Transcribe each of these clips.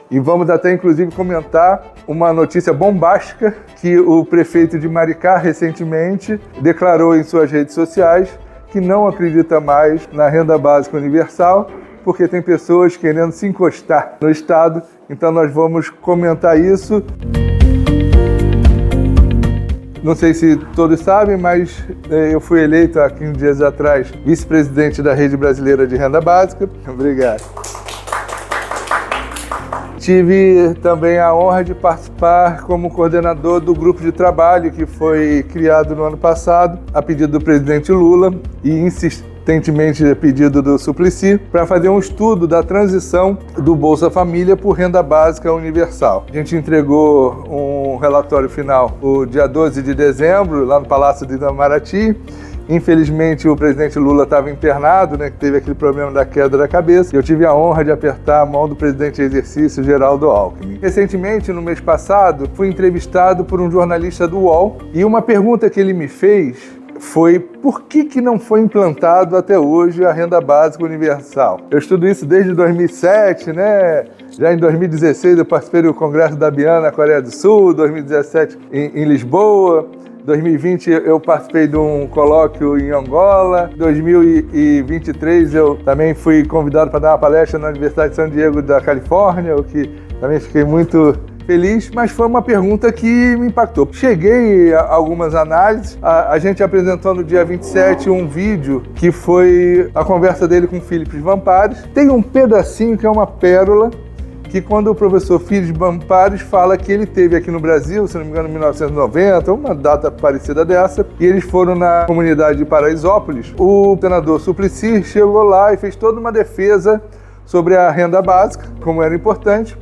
E vamos até, inclusive, comentar uma notícia bombástica que o prefeito de Maricá, recentemente, declarou em suas redes sociais que não acredita mais na renda básica universal, porque tem pessoas querendo se encostar no Estado. Então nós vamos comentar isso. Não sei se todos sabem, mas eu fui eleito há 15 dias atrás vice-presidente da Rede Brasileira de Renda Básica. Obrigado. Tive também a honra de participar como coordenador do grupo de trabalho que foi criado no ano passado, a pedido do presidente Lula e insistentemente a pedido do Suplicy, para fazer um estudo da transição do Bolsa Família por renda básica universal. A gente entregou um relatório final no dia 12 de dezembro, lá no Palácio de Itamaraty. Infelizmente, o presidente Lula estava internado, que teve aquele problema da queda da cabeça. Eu tive a honra de apertar a mão do presidente em exercício, Geraldo Alckmin. Recentemente, no mês passado, fui entrevistado por um jornalista do UOL e uma pergunta que ele me fez foi por que não foi implantado até hoje a renda básica universal. Eu estudo isso desde 2007, Já em 2016 eu participei do Congresso da ABIAN na Coreia do Sul, 2017 em Lisboa. 2020 eu participei de um colóquio em Angola. 2023 eu também fui convidado para dar uma palestra na Universidade de San Diego da Califórnia, o que também fiquei muito feliz, mas foi uma pergunta que me impactou. Cheguei a algumas análises. A gente apresentou no dia 27 um vídeo que foi a conversa dele com o Philippe Vampares. Tem um pedacinho que é uma pérola, que quando o professor Philippe Vampares fala que ele esteve aqui no Brasil, se não me engano, em 1990, uma data parecida dessa, e eles foram na comunidade de Paraisópolis, o senador Suplicy chegou lá e fez toda uma defesa sobre a renda básica, como era importante,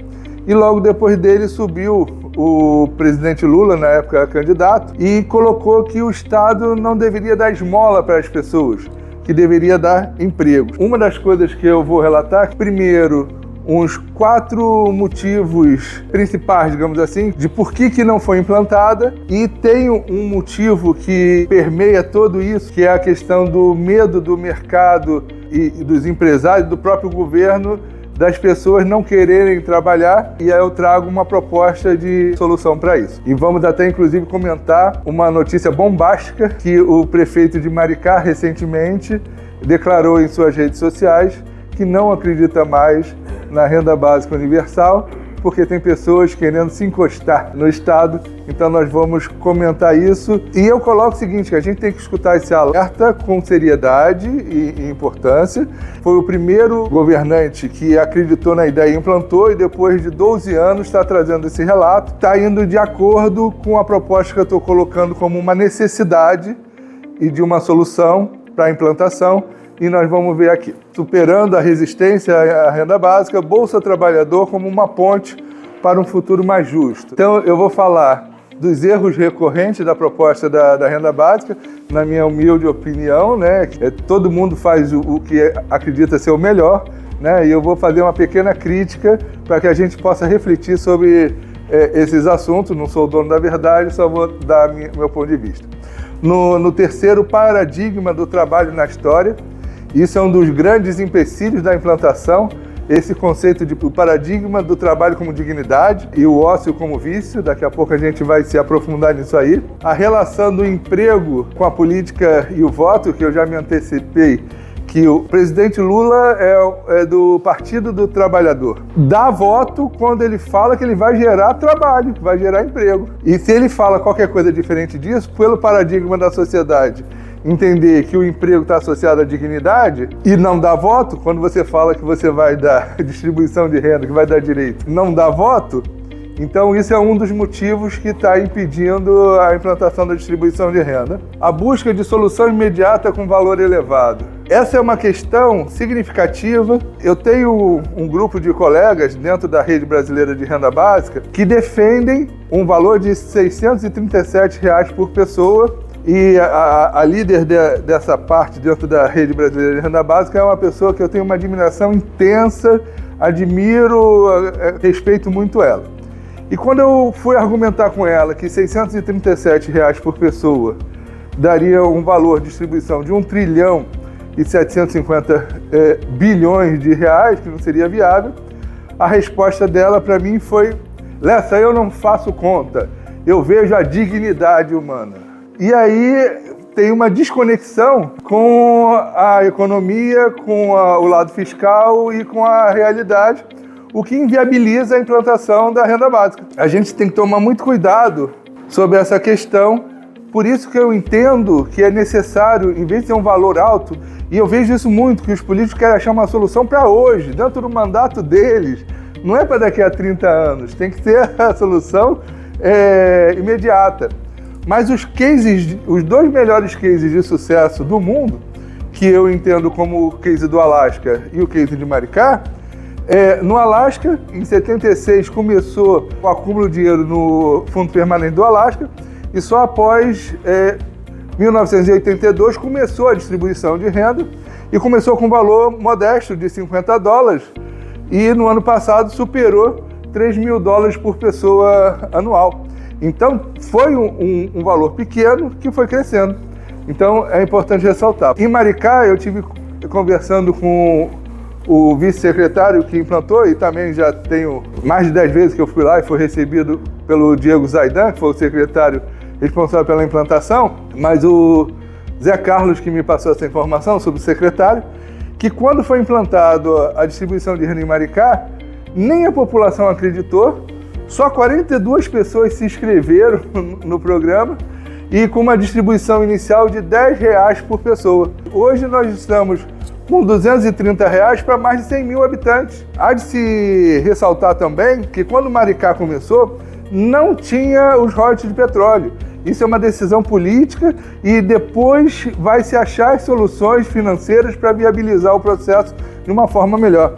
e logo depois dele subiu o presidente Lula, na época candidato, e colocou que o Estado não deveria dar esmola para as pessoas, que deveria dar emprego. Uma das coisas que eu vou relatar, primeiro, uns 4 motivos principais, digamos assim, de por que não foi implantada, e tem um motivo que permeia tudo isso, que é a questão do medo do mercado e dos empresários, do próprio governo, das pessoas não quererem trabalhar, e aí eu trago uma proposta de solução para isso. E vamos até, inclusive, comentar uma notícia bombástica que o prefeito de Maricá, recentemente, declarou em suas redes sociais que não acredita mais na renda básica universal, porque tem pessoas querendo se encostar no Estado. Então nós vamos comentar isso. E eu coloco o seguinte, que a gente tem que escutar esse alerta com seriedade e importância. Foi o primeiro governante que acreditou na ideia e implantou, e depois de 12 anos está trazendo esse relato. Está indo de acordo com a proposta que eu estou colocando como uma necessidade e de uma solução para a implantação. E nós vamos ver aqui, superando a resistência à renda básica, Bolsa Trabalhador como uma ponte para um futuro mais justo. Então eu vou falar dos erros recorrentes da proposta da renda básica, na minha humilde opinião, todo mundo faz o que acredita ser o melhor, e eu vou fazer uma pequena crítica para que a gente possa refletir sobre esses assuntos. Não sou o dono da verdade, só vou dar meu ponto de vista. No terceiro, paradigma do trabalho na história. Isso é um dos grandes empecilhos da implantação, esse conceito de paradigma do trabalho como dignidade e o ócio como vício. Daqui a pouco a gente vai se aprofundar nisso aí. A relação do emprego com a política e o voto, que eu já me antecipei, que o presidente Lula é do Partido do Trabalhador. Dá voto quando ele fala que ele vai gerar trabalho, vai gerar emprego. E se ele fala qualquer coisa diferente disso, pelo paradigma da sociedade, entender que o emprego está associado à dignidade e não dá voto, quando você fala que você vai dar distribuição de renda, que vai dar direito, não dá voto, então isso é um dos motivos que está impedindo a implantação da distribuição de renda. A busca de solução imediata com valor elevado. Essa é uma questão significativa. Eu tenho um grupo de colegas dentro da Rede Brasileira de Renda Básica que defendem um valor de R$ 637 por pessoa. E a líder dessa parte dentro da Rede Brasileira de Renda Básica é uma pessoa que eu tenho uma admiração intensa, admiro, respeito muito ela. E quando eu fui argumentar com ela que R$ 637 por pessoa daria um valor de distribuição de 1 trilhão e 750 bilhões de reais, que não seria viável, a resposta dela para mim foi: Lessa, eu não faço conta, eu vejo a dignidade humana. E aí tem uma desconexão com a economia, com o lado fiscal e com a realidade, o que inviabiliza a implantação da renda básica. A gente tem que tomar muito cuidado sobre essa questão, por isso que eu entendo que é necessário, em vez de ter um valor alto, e eu vejo isso muito, que os políticos querem achar uma solução para hoje, dentro do mandato deles, não é para daqui a 30 anos, tem que ter a solução imediata. Mas os dois melhores cases de sucesso do mundo, que eu entendo como o case do Alasca e o case de Maricá, no Alasca, em 76, começou o acúmulo de dinheiro no Fundo Permanente do Alasca, e só após 1982 começou a distribuição de renda, e começou com um valor modesto de $50, e no ano passado superou $3.000 por pessoa anual. Então, foi um valor pequeno que foi crescendo. Então, é importante ressaltar. Em Maricá, eu tive conversando com o vice-secretário que implantou, e também já tenho mais de 10 vezes que eu fui lá e fui recebido pelo Diego Zaidan, que foi o secretário responsável pela implantação, mas o Zé Carlos que me passou essa informação sobre o secretário, que quando foi implantado a distribuição de renda em Maricá, nem a população acreditou, só 42 pessoas se inscreveram no programa e com uma distribuição inicial de R$10 por pessoa. Hoje nós estamos com R$230 para mais de 100 mil habitantes. Há de se ressaltar também que quando Maricá começou, não tinha os royalties de petróleo. Isso é uma decisão política e depois vai se achar soluções financeiras para viabilizar o processo de uma forma melhor.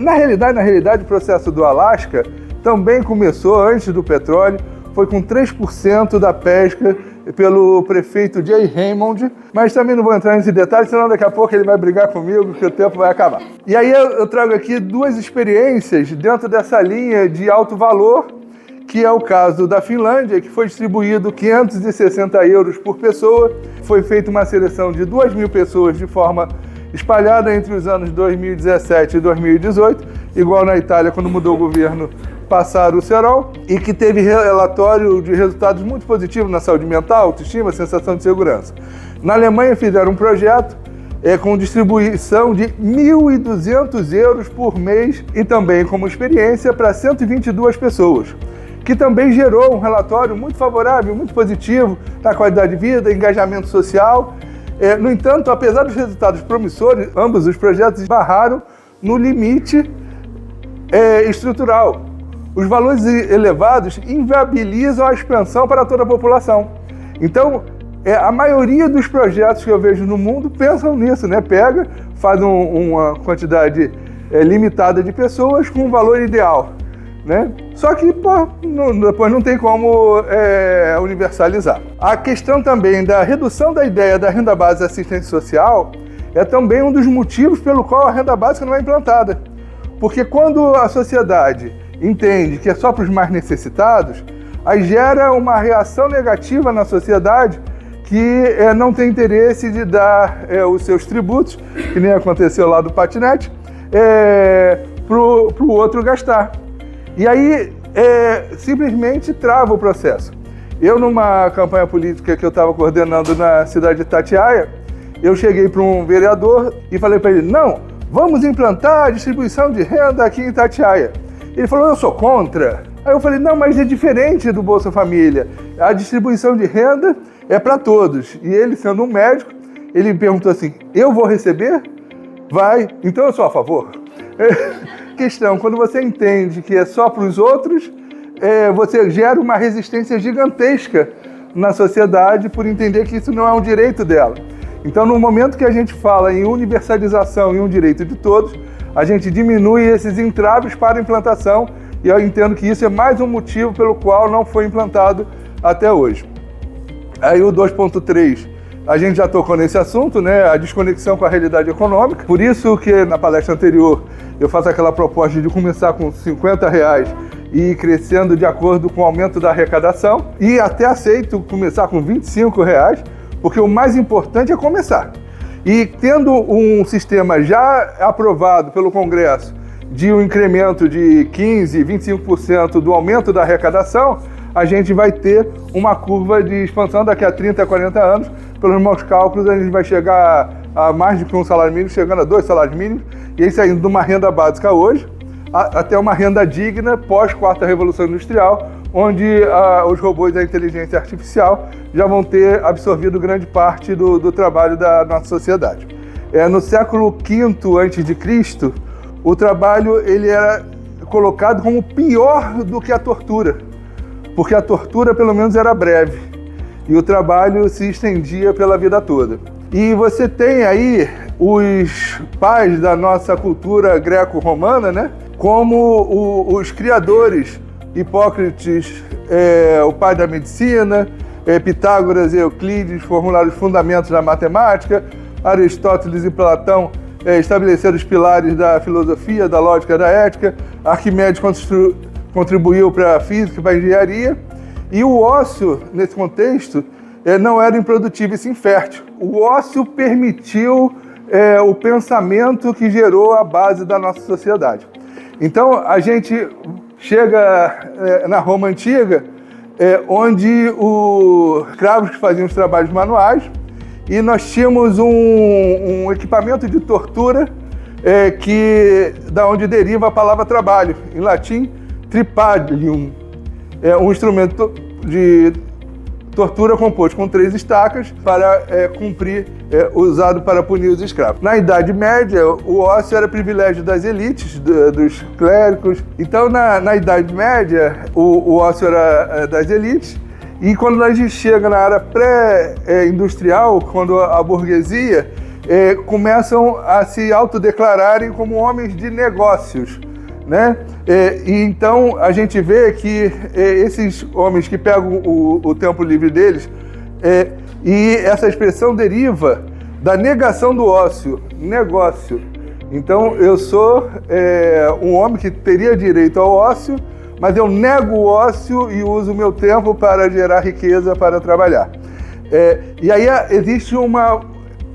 Na realidade, o processo do Alasca também começou antes do petróleo, foi com 3% da pesca pelo prefeito Jay Raymond, mas também não vou entrar nesse detalhe, senão daqui a pouco ele vai brigar comigo, que o tempo vai acabar. E aí eu trago aqui duas experiências dentro dessa linha de alto valor, que é o caso da Finlândia, que foi distribuído €560 por pessoa, foi feita uma seleção de 2.000 pessoas de forma espalhada entre os anos 2017 e 2018, igual na Itália, quando mudou o governo, passaram o cerol, e que teve relatório de resultados muito positivos na saúde mental, autoestima, sensação de segurança. Na Alemanha fizeram um projeto com distribuição de €1.200 por mês e também como experiência para 122 pessoas, que também gerou um relatório muito favorável, muito positivo na qualidade de vida, engajamento social. No entanto, apesar dos resultados promissores, ambos os projetos esbarraram no limite estrutural. Os valores elevados inviabilizam a expansão para toda a população. Então, a maioria dos projetos que eu vejo no mundo pensam nisso, né? Pega, faz uma quantidade limitada de pessoas com um valor ideal, né? Só que, depois não tem como universalizar. A questão também da redução da ideia da renda básica de assistência social é também um dos motivos pelo qual a renda básica não é implantada. Porque quando a sociedade entende que é só para os mais necessitados, aí gera uma reação negativa na sociedade que não tem interesse de dar os seus tributos, que nem aconteceu lá do patinete, para o outro gastar. E aí simplesmente trava o processo. Eu, numa campanha política que eu estava coordenando na cidade de Itatiaia, eu cheguei para um vereador e falei para ele: não, vamos implantar a distribuição de renda aqui em Itatiaia. Ele falou: eu sou contra. Aí eu falei: não, mas é diferente do Bolsa Família. A distribuição de renda é para todos. E ele, sendo um médico, ele me perguntou assim: eu vou receber? Vai. Então eu sou a favor. Questão, quando você entende que é só para os outros, você gera uma resistência gigantesca na sociedade por entender que isso não é um direito dela. Então, no momento que a gente fala em universalização e um direito de todos, a gente diminui esses entraves para a implantação, e eu entendo que isso é mais um motivo pelo qual não foi implantado até hoje. Aí o 2.3, a gente já tocou nesse assunto, né? A desconexão com a realidade econômica. Por isso que na palestra anterior eu faço aquela proposta de começar com R$50 e ir crescendo de acordo com o aumento da arrecadação, e até aceito começar com R$25, porque o mais importante é começar. E tendo um sistema já aprovado pelo Congresso de um incremento de 15%, 25% do aumento da arrecadação, a gente vai ter uma curva de expansão daqui a 30, 40 anos. Pelos meus cálculos, a gente vai chegar a mais do que um salário mínimo, chegando a 2 salários mínimos, e aí saindo de uma renda básica hoje, até uma renda digna pós-quarta revolução industrial, onde os robôs da inteligência artificial já vão ter absorvido grande parte do trabalho da nossa sociedade. No século V a.C., o trabalho ele era colocado como pior do que a tortura, porque a tortura pelo menos era breve e o trabalho se estendia pela vida toda. E você tem aí os pais da nossa cultura greco-romana, né, como os criadores. Hipócrates, o pai da medicina, Pitágoras e Euclides formularam os fundamentos da matemática, Aristóteles e Platão estabeleceram os pilares da filosofia, da lógica, da ética, Arquimedes contribuiu para a física, para a engenharia, e o ócio, nesse contexto, não era improdutivo e sim fértil. O ócio permitiu o pensamento que gerou a base da nossa sociedade. Então, a gente chega na Roma Antiga, onde os escravos que faziam os trabalhos manuais, e nós tínhamos um equipamento de tortura da onde deriva a palavra trabalho, em latim, tripalium. É um instrumento de tortura composto com 3 estacas para usado para punir os escravos. Na Idade Média, o ócio era privilégio das elites, dos clérigos. Então, na Idade Média, o ócio era das elites. E quando a gente chega na era pré-industrial, quando a burguesia começam a se autodeclararem como homens de negócios, né? E então a gente vê que esses homens que pegam o tempo livre deles, e essa expressão deriva da negação do ócio, negócio. Então eu sou um homem que teria direito ao ócio, mas eu nego o ócio e uso o meu tempo para gerar riqueza, para trabalhar. E aí existe uma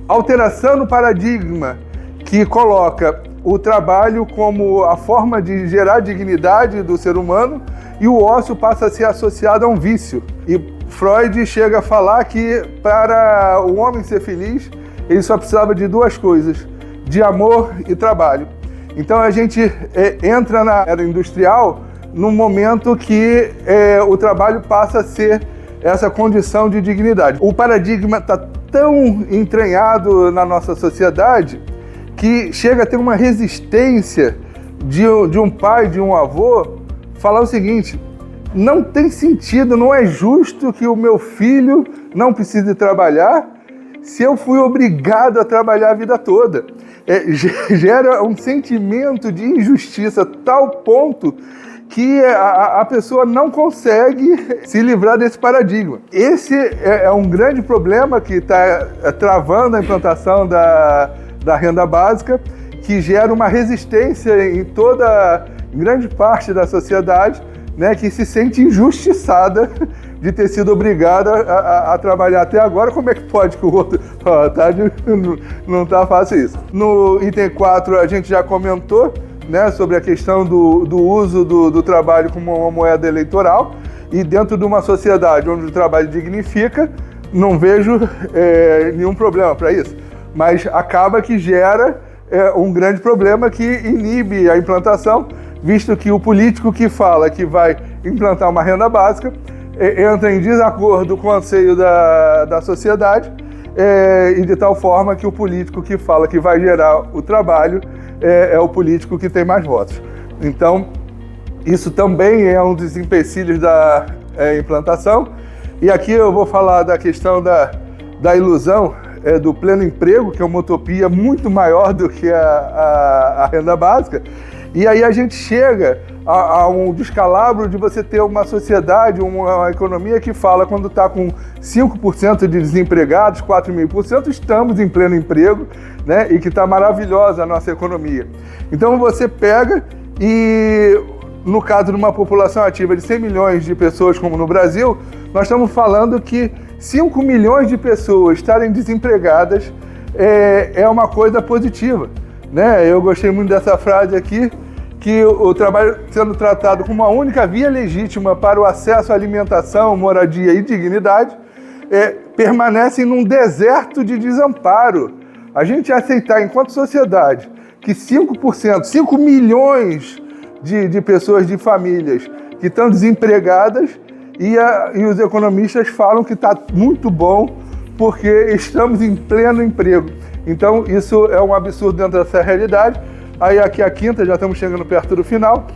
alteração no paradigma que coloca o trabalho como a forma de gerar dignidade do ser humano, e o ócio passa a ser associado a um vício. E Freud chega a falar que para o homem ser feliz, ele só precisava de 2 coisas, de amor e trabalho. Então a gente entra na era industrial num momento que o trabalho passa a ser essa condição de dignidade. O paradigma está tão entranhado na nossa sociedade que chega a ter uma resistência de um pai, de um avô, falar o seguinte: não tem sentido, não é justo que o meu filho não precise trabalhar se eu fui obrigado a trabalhar a vida toda. Gera um sentimento de injustiça a tal ponto que a pessoa não consegue se livrar desse paradigma. Em um grande problema que está travando a implantação da renda básica, que gera uma resistência em grande parte da sociedade, né, que se sente injustiçada de ter sido obrigada a trabalhar até agora. Como é que pode que o outro... não está fácil isso. No item 4 a gente já comentou, né, sobre a questão do uso do trabalho como uma moeda eleitoral, e dentro de uma sociedade onde o trabalho dignifica, não vejo nenhum problema para isso. Mas acaba que gera um grande problema que inibe a implantação, visto que o político que fala que vai implantar uma renda básica entra em desacordo com o anseio da sociedade, e de tal forma que o político que fala que vai gerar o trabalho é o político que tem mais votos. Então, isso também é um dos empecilhos da implantação. E aqui eu vou falar da questão da ilusão do pleno emprego, que é uma utopia muito maior do que a renda básica. E aí a gente chega a um descalabro de você ter uma sociedade, uma economia que fala, quando está com 5% de desempregados, 4,5%, estamos em pleno emprego, né? E que está maravilhosa a nossa economia. Então você pega e, no caso de uma população ativa de 100 milhões de pessoas, como no Brasil, nós estamos falando que 5 milhões de pessoas estarem desempregadas é uma coisa positiva, né? Eu gostei muito dessa frase aqui, que o trabalho sendo tratado como uma única via legítima para o acesso à alimentação, moradia e dignidade, permanecem num deserto de desamparo. A gente aceitar, enquanto sociedade, que 5%, 5 milhões de pessoas, de famílias, que estão desempregadas, e os economistas falam que está muito bom porque estamos em pleno emprego. Então, isso é um absurdo dentro dessa realidade. Aí, aqui a quinta, já estamos chegando perto do final,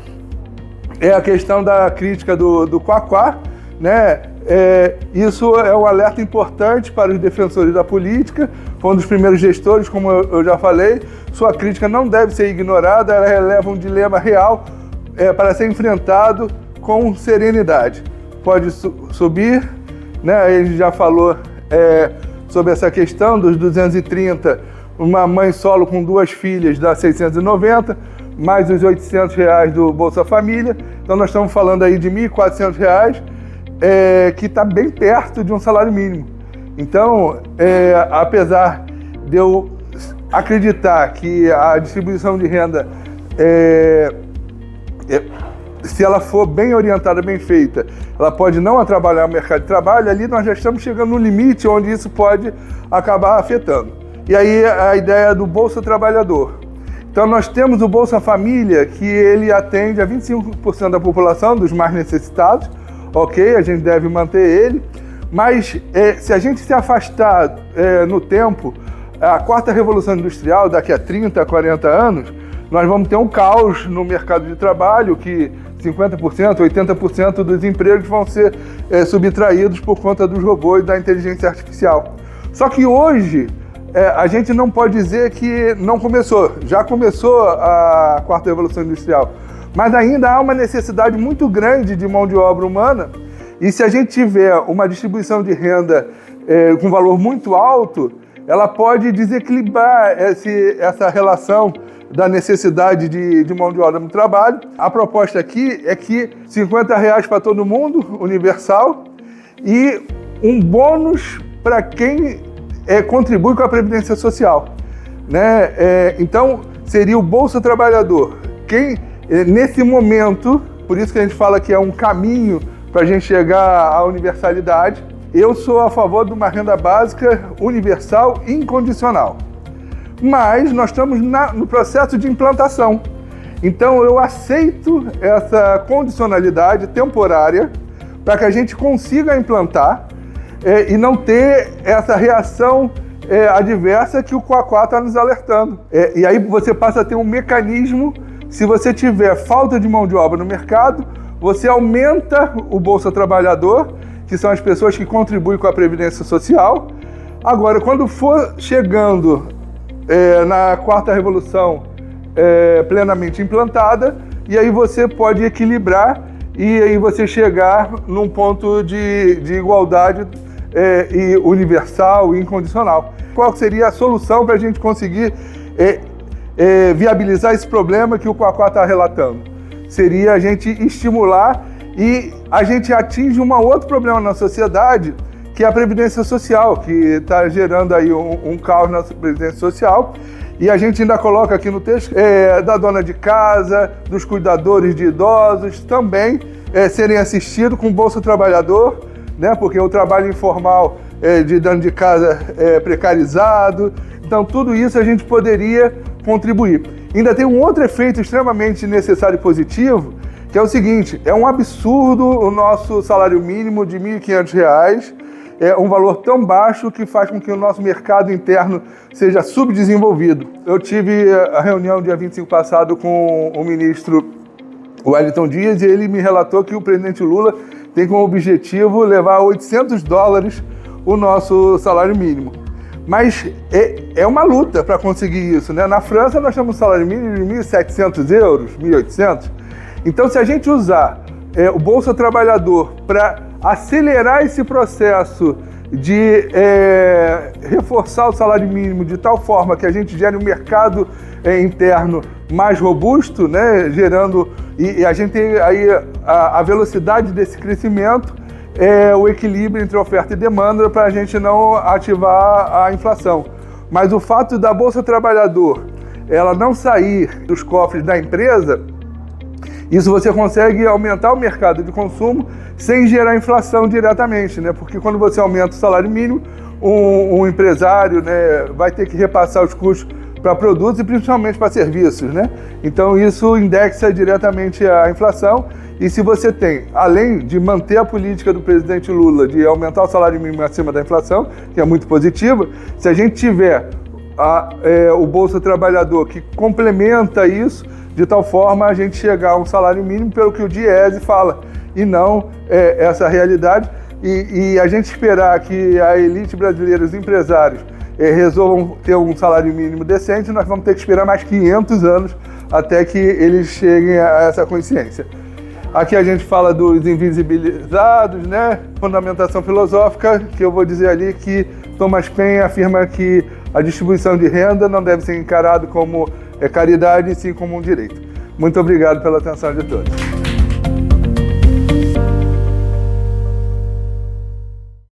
é a questão da crítica do Quaquá, né? Isso é um alerta importante para os defensores da política. Foi um dos primeiros gestores, como eu já falei. Sua crítica não deve ser ignorada, ela releva um dilema real para ser enfrentado com serenidade. Pode subir, né? Ele já falou sobre essa questão dos 230, uma mãe solo com 2 filhas dá 690, mais os R$800 do Bolsa Família. Então nós estamos falando aí de R$1.400, que está bem perto de um salário mínimo. Então, apesar de eu acreditar que a distribuição de renda, se ela for bem orientada, bem feita, ela pode não atrapalhar o mercado de trabalho, ali nós já estamos chegando no limite onde isso pode acabar afetando. E aí a ideia do Bolsa Trabalhador. Então nós temos o Bolsa Família, que ele atende a 25% da população, dos mais necessitados, ok, a gente deve manter ele, mas se a gente se afastar no tempo, a 4ª Revolução Industrial, daqui a 30, 40 anos, nós vamos ter um caos no mercado de trabalho, que 50%, 80% dos empregos vão ser subtraídos por conta dos robôs e da inteligência artificial. Só que hoje, a gente não pode dizer que não começou. Já começou a 4ª Revolução Industrial, mas ainda há uma necessidade muito grande de mão de obra humana, e se a gente tiver uma distribuição de renda com valor muito alto, ela pode desequilibrar essa relação da necessidade de mão de obra no trabalho. A proposta aqui é que R$50 para todo mundo, universal, e um bônus para quem contribui com a Previdência Social, né? Então, seria o Bolsa Trabalhador. Quem, nesse momento, por isso que a gente fala que é um caminho para a gente chegar à universalidade, eu sou a favor de uma renda básica universal incondicional. Mas nós estamos no processo de implantação. Então eu aceito essa condicionalidade temporária para que a gente consiga implantar e não ter essa reação adversa que o Quaquá está nos alertando. E aí você passa a ter um mecanismo, se você tiver falta de mão de obra no mercado, você aumenta o Bolsa Trabalhador, que são as pessoas que contribuem com a Previdência Social. Agora, quando for chegando na 4ª Revolução plenamente implantada, e aí você pode equilibrar e aí você chegar num ponto de igualdade e universal e incondicional. Qual seria a solução para a gente conseguir viabilizar esse problema que o Quaquá está relatando? Seria a gente estimular, e a gente atinge um outro problema na sociedade, que é a Previdência Social, que está gerando aí um caos na Previdência Social. E a gente ainda coloca aqui no texto da dona de casa, dos cuidadores de idosos, também serem assistidos com Bolsa Trabalhador, né? Porque o trabalho informal de dona de casa é precarizado. Então, tudo isso a gente poderia contribuir. Ainda tem um outro efeito extremamente necessário e positivo, que é o seguinte: é um absurdo o nosso salário mínimo de R$ 1.500, um valor tão baixo que faz com que o nosso mercado interno seja subdesenvolvido. Eu tive a reunião dia 25 passado com o ministro Wellington Dias, e ele me relatou que o presidente Lula tem como objetivo levar a $800 o nosso salário mínimo. Mas é uma luta para conseguir isso, né? Na França nós temos um salário mínimo de 1.700 euros, 1.800. Então, se a gente usar o Bolsa Trabalhador para acelerar esse processo de reforçar o salário mínimo de tal forma que a gente gere um mercado interno mais robusto, né, gerando, e a gente tem aí a velocidade desse crescimento, o equilíbrio entre oferta e demanda para a gente não ativar a inflação. Mas o fato da Bolsa Trabalhador ela não sair dos cofres da empresa Isso você consegue aumentar o mercado de consumo sem gerar inflação diretamente, né? Porque quando você aumenta o salário mínimo, um empresário, né, vai ter que repassar os custos para produtos e principalmente para serviços, né? Então isso indexa diretamente a inflação. E se você tem, além de manter a política do presidente Lula de aumentar o salário mínimo acima da inflação, que é muito positiva, se a gente tiver o Bolsa Trabalhador que complementa isso, de tal forma a gente chegar a um salário mínimo pelo que o Diese fala, e não essa realidade, e a gente esperar que a elite brasileira, os empresários, resolvam ter um salário mínimo decente, nós vamos ter que esperar mais 500 anos até que eles cheguem a essa consciência. Aqui a gente fala dos invisibilizados, né? Fundamentação filosófica, que eu vou dizer ali que Thomas Paine afirma que a distribuição de renda não deve ser encarado como caridade, e sim como um direito. Muito obrigado pela atenção de todos.